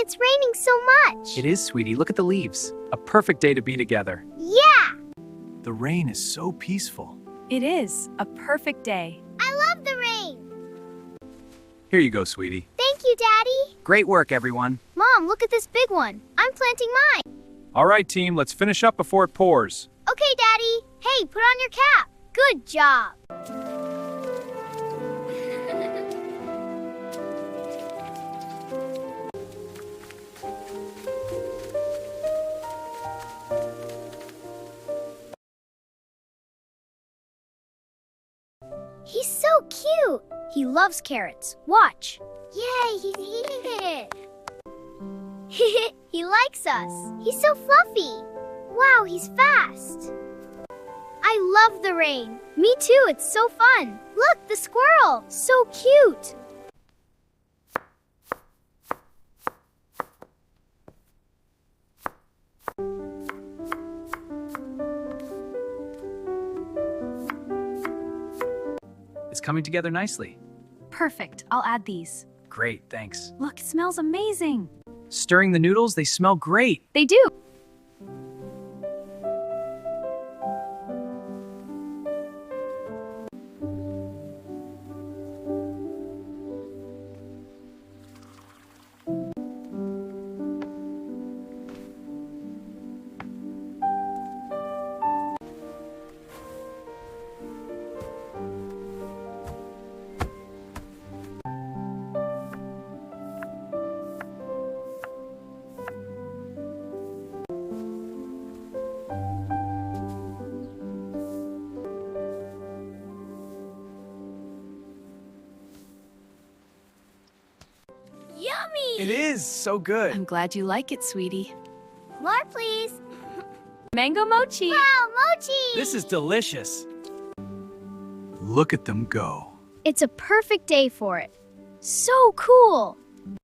it's raining so much. It is, sweetie. Look at the leaves. A perfect day to be together. Yeah! The rain is so peaceful. It is a perfect day. I love the rain. Here you go, sweetie. Thank you, Daddy. Great work, everyone. Mom, look at this big one. I'm planting mine. All right, team, let's finish up before it pours. Okay, Daddy. Hey, put on your cap. Good job. He's so cute. He loves carrots. Watch. Yay, he's eating it. He likes us. He's so fluffy. Wow, he's fast. I love the rain. Me too, it's so fun. Look, the squirrel. So cute. It's coming together nicely. Perfect. I'll add these. Great, thanks. Look, it smells amazing. Stirring the noodles, they smell great. They do. Yummy! It is so good. I'm glad you like it, sweetie. More, please. Mango mochi. Wow, mochi! This is delicious. Look at them go. It's a perfect day for it. So cool.